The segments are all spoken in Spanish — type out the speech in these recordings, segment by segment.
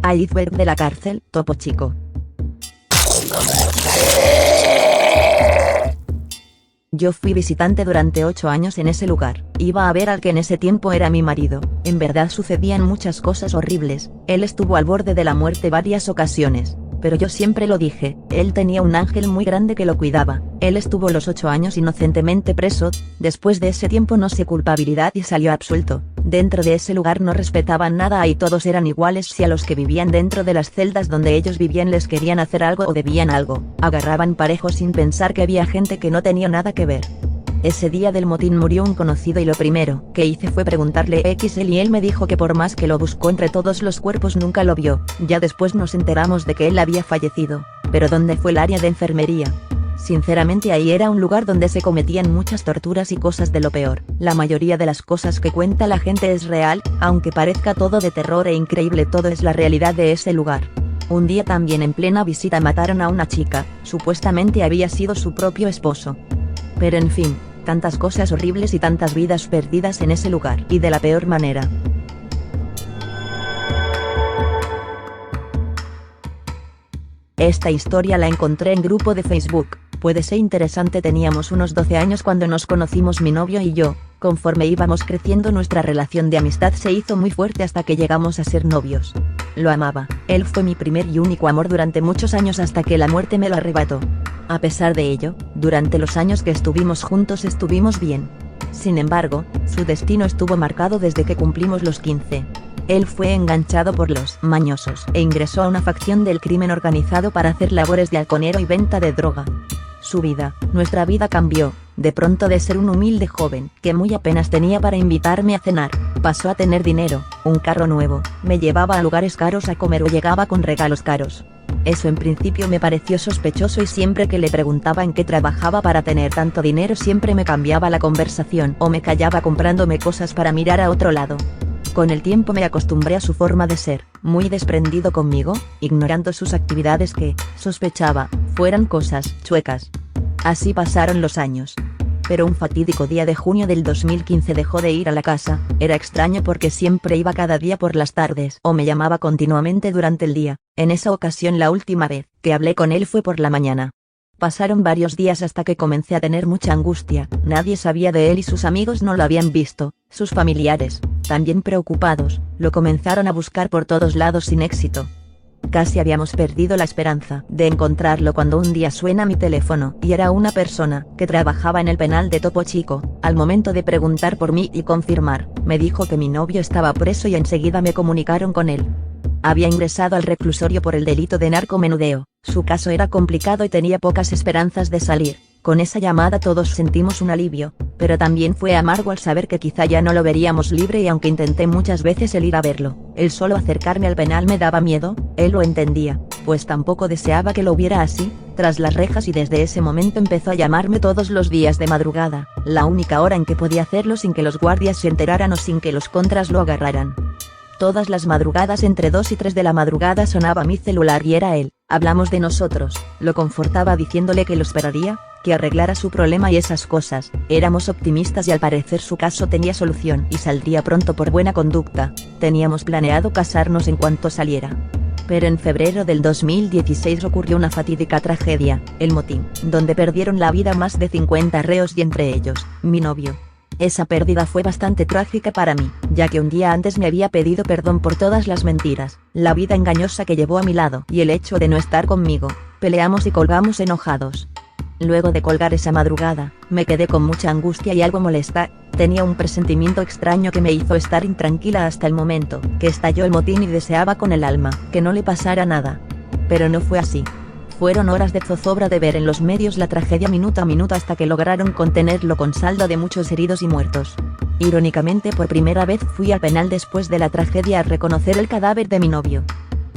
Iceberg de la cárcel, Topo Chico. Yo fui visitante durante 8 años en ese lugar. Iba a ver al que en ese tiempo era mi marido. En verdad sucedían muchas cosas horribles. Él estuvo al borde de la muerte varias ocasiones. Pero yo siempre lo dije, él tenía un ángel muy grande que lo cuidaba. Él estuvo los 8 años inocentemente preso. Después de ese tiempo no sé culpabilidad y salió absuelto. Dentro de ese lugar no respetaban nada y todos eran iguales. Si a los que vivían dentro de las celdas donde ellos vivían les querían hacer algo o debían algo, agarraban parejos sin pensar que había gente que no tenía nada que ver. Ese día del motín murió un conocido y lo primero que hice fue preguntarle XL y él me dijo que por más que lo buscó entre todos los cuerpos nunca lo vio. Ya después nos enteramos de que él había fallecido. Pero ¿dónde fue el área de enfermería? Sinceramente ahí era un lugar donde se cometían muchas torturas y cosas de lo peor. La mayoría de las cosas que cuenta la gente es real, aunque parezca todo de terror e increíble, todo es la realidad de ese lugar. Un día también en plena visita mataron a una chica, supuestamente había sido su propio esposo. Pero en fin, tantas cosas horribles y tantas vidas perdidas en ese lugar, y de la peor manera. Esta historia la encontré en grupo de Facebook, puede ser interesante. Teníamos unos 12 años cuando nos conocimos mi novio y yo. Conforme íbamos creciendo nuestra relación de amistad se hizo muy fuerte hasta que llegamos a ser novios. Lo amaba, él fue mi primer y único amor durante muchos años hasta que la muerte me lo arrebató. A pesar de ello, durante los años que estuvimos juntos estuvimos bien. Sin embargo, su destino estuvo marcado desde que cumplimos los 15. Él fue enganchado por los mañosos e ingresó a una facción del crimen organizado para hacer labores de halconero y venta de droga. Su vida, nuestra vida cambió. De pronto de ser un humilde joven, que muy apenas tenía para invitarme a cenar, pasó a tener dinero, un carro nuevo, me llevaba a lugares caros a comer o llegaba con regalos caros. Eso en principio me pareció sospechoso y siempre que le preguntaba en qué trabajaba para tener tanto dinero siempre me cambiaba la conversación o me callaba comprándome cosas para mirar a otro lado. Con el tiempo me acostumbré a su forma de ser, muy desprendido conmigo, ignorando sus actividades que, sospechaba, fueran cosas chuecas. Así pasaron los años. Pero un fatídico día de junio del 2015 dejó de ir a la casa. Era extraño porque siempre iba cada día por las tardes o me llamaba continuamente durante el día. En esa ocasión la última vez que hablé con él fue por la mañana. Pasaron varios días hasta que comencé a tener mucha angustia. Nadie sabía de él y sus amigos no lo habían visto. Sus familiares, también preocupados, lo comenzaron a buscar por todos lados sin éxito. Casi habíamos perdido la esperanza de encontrarlo cuando un día suena mi teléfono y era una persona que trabajaba en el penal de Topo Chico. Al momento de preguntar por mí y confirmar, me dijo que mi novio estaba preso y enseguida me comunicaron con él. Había ingresado al reclusorio por el delito de narcomenudeo. Su caso era complicado y tenía pocas esperanzas de salir. Con esa llamada todos sentimos un alivio, pero también fue amargo al saber que quizá ya no lo veríamos libre y aunque intenté muchas veces el ir a verlo, el solo acercarme al penal me daba miedo. Él lo entendía, pues tampoco deseaba que lo hubiera así, tras las rejas y desde ese momento empezó a llamarme todos los días de madrugada, la única hora en que podía hacerlo sin que los guardias se enteraran o sin que los contras lo agarraran. Todas las madrugadas entre 2 y 3 de la madrugada sonaba mi celular y era él. Hablamos de nosotros, lo confortaba diciéndole que lo esperaría, que arreglara su problema y esas cosas. Éramos optimistas y al parecer su caso tenía solución y saldría pronto por buena conducta. Teníamos planeado casarnos en cuanto saliera. Pero en febrero del 2016 ocurrió una fatídica tragedia, el motín, donde perdieron la vida más de 50 reos y entre ellos, mi novio. Esa pérdida fue bastante trágica para mí, ya que un día antes me había pedido perdón por todas las mentiras, la vida engañosa que llevó a mi lado y el hecho de no estar conmigo. Peleamos y colgamos enojados. Luego de colgar esa madrugada, me quedé con mucha angustia y algo molesta. Tenía un presentimiento extraño que me hizo estar intranquila hasta el momento que estalló el motín y deseaba con el alma que no le pasara nada. Pero no fue así. Fueron horas de zozobra de ver en los medios la tragedia minuto a minuto hasta que lograron contenerlo con saldo de muchos heridos y muertos. Irónicamente por primera vez fui al penal después de la tragedia a reconocer el cadáver de mi novio.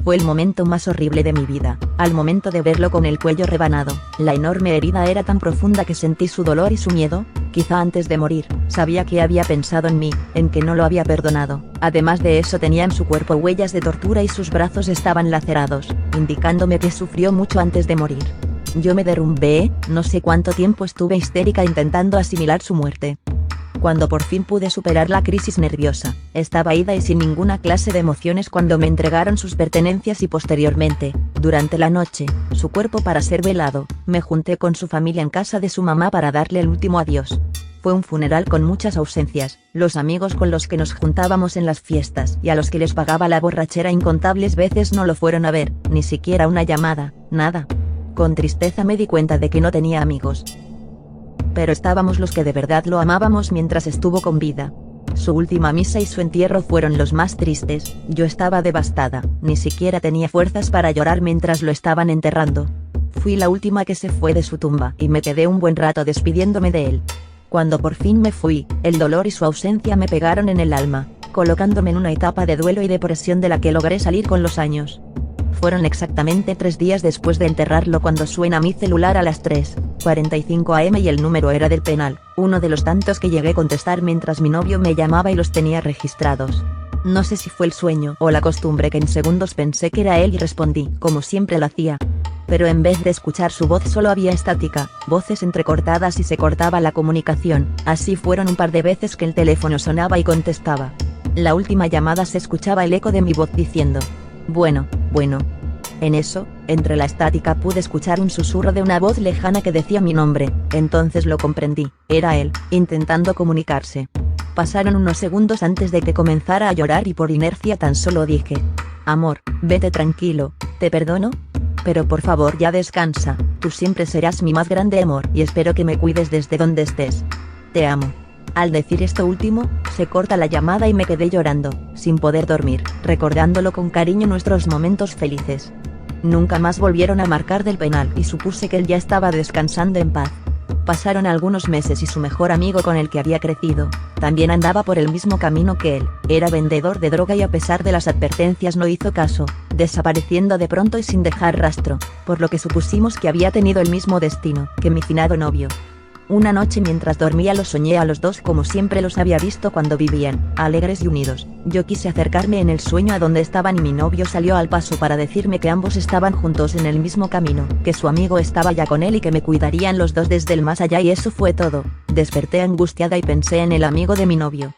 Fue el momento más horrible de mi vida, al momento de verlo con el cuello rebanado. La enorme herida era tan profunda que sentí su dolor y su miedo. Quizá antes de morir, sabía que había pensado en mí, en que no lo había perdonado. Además de eso tenía en su cuerpo huellas de tortura y sus brazos estaban lacerados, indicándome que sufrió mucho antes de morir. Yo me derrumbé, no sé cuánto tiempo estuve histérica intentando asimilar su muerte. Cuando por fin pude superar la crisis nerviosa, estaba ida y sin ninguna clase de emociones cuando me entregaron sus pertenencias y posteriormente, durante la noche, su cuerpo para ser velado, me junté con su familia en casa de su mamá para darle el último adiós. Fue un funeral con muchas ausencias, los amigos con los que nos juntábamos en las fiestas y a los que les pagaba la borrachera incontables veces no lo fueron a ver, ni siquiera una llamada, nada. Con tristeza me di cuenta de que no tenía amigos. Pero estábamos los que de verdad lo amábamos mientras estuvo con vida. Su última misa y su entierro fueron los más tristes, yo estaba devastada, ni siquiera tenía fuerzas para llorar mientras lo estaban enterrando. Fui la última que se fue de su tumba y me quedé un buen rato despidiéndome de él. Cuando por fin me fui, el dolor y su ausencia me pegaron en el alma, colocándome en una etapa de duelo y depresión de la que logré salir con los años. Fueron exactamente 3 días después de enterrarlo cuando suena mi celular a las 3:45 am y el número era del penal, uno de los tantos que llegué a contestar mientras mi novio me llamaba y los tenía registrados. No sé si fue el sueño o la costumbre que en segundos pensé que era él y respondí, como siempre lo hacía. Pero en vez de escuchar su voz solo había estática, voces entrecortadas y se cortaba la comunicación, así fueron un par de veces que el teléfono sonaba y contestaba. La última llamada se escuchaba el eco de mi voz diciendo, bueno. En eso, entre la estática pude escuchar un susurro de una voz lejana que decía mi nombre, entonces lo comprendí, era él, intentando comunicarse. Pasaron unos segundos antes de que comenzara a llorar y por inercia tan solo dije, amor, vete tranquilo, te perdono. Pero por favor ya descansa, tú siempre serás mi más grande amor y espero que me cuides desde donde estés. Te amo. Al decir esto último, se corta la llamada y me quedé llorando, sin poder dormir, recordándolo con cariño nuestros momentos felices. Nunca más volvieron a marcar del penal y supuse que él ya estaba descansando en paz. Pasaron algunos meses y su mejor amigo con el que había crecido, también andaba por el mismo camino que él, era vendedor de droga y a pesar de las advertencias no hizo caso, desapareciendo de pronto y sin dejar rastro, por lo que supusimos que había tenido el mismo destino que mi finado novio. Una noche mientras dormía los soñé a los dos como siempre los había visto cuando vivían, alegres y unidos. Yo quise acercarme en el sueño a donde estaban y mi novio salió al paso para decirme que ambos estaban juntos en el mismo camino, que su amigo estaba ya con él y que me cuidarían los dos desde el más allá y eso fue todo. Desperté angustiada y pensé en el amigo de mi novio.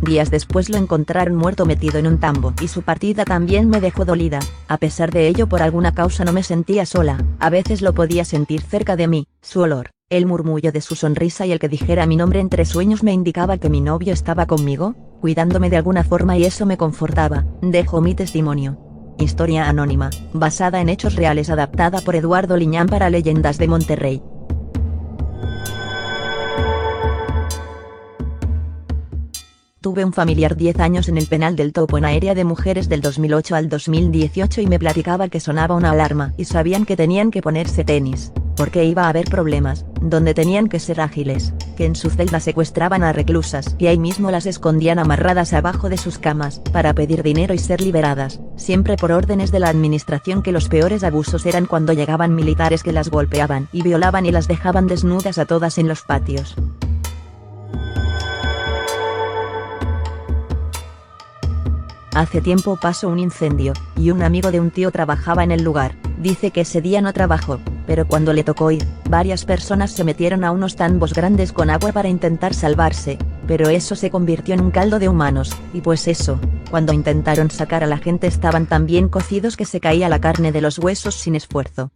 Días después lo encontraron muerto metido en un tambo y su partida también me dejó dolida. A pesar de ello por alguna causa no me sentía sola, a veces lo podía sentir cerca de mí, su olor, el murmullo de su sonrisa y el que dijera mi nombre entre sueños me indicaba que mi novio estaba conmigo, cuidándome de alguna forma y eso me confortaba. Dejo mi testimonio. Historia anónima, basada en hechos reales adaptada por Eduardo Liñán para Leyendas de Monterrey. Tuve un familiar 10 años en el penal del Topo en Aérea de Mujeres del 2008 al 2018 y me platicaba que sonaba una alarma y sabían que tenían que ponerse tenis, porque iba a haber problemas, donde tenían que ser ágiles, que en su celda secuestraban a reclusas y ahí mismo las escondían amarradas abajo de sus camas, para pedir dinero y ser liberadas, siempre por órdenes de la administración que los peores abusos eran cuando llegaban militares que las golpeaban y violaban y las dejaban desnudas a todas en los patios. Hace tiempo pasó un incendio, y un amigo de un tío trabajaba en el lugar, dice que ese día no trabajó, pero cuando le tocó ir, varias personas se metieron a unos tambos grandes con agua para intentar salvarse, pero eso se convirtió en un caldo de humanos, y pues eso, cuando intentaron sacar a la gente estaban tan bien cocidos que se caía la carne de los huesos sin esfuerzo.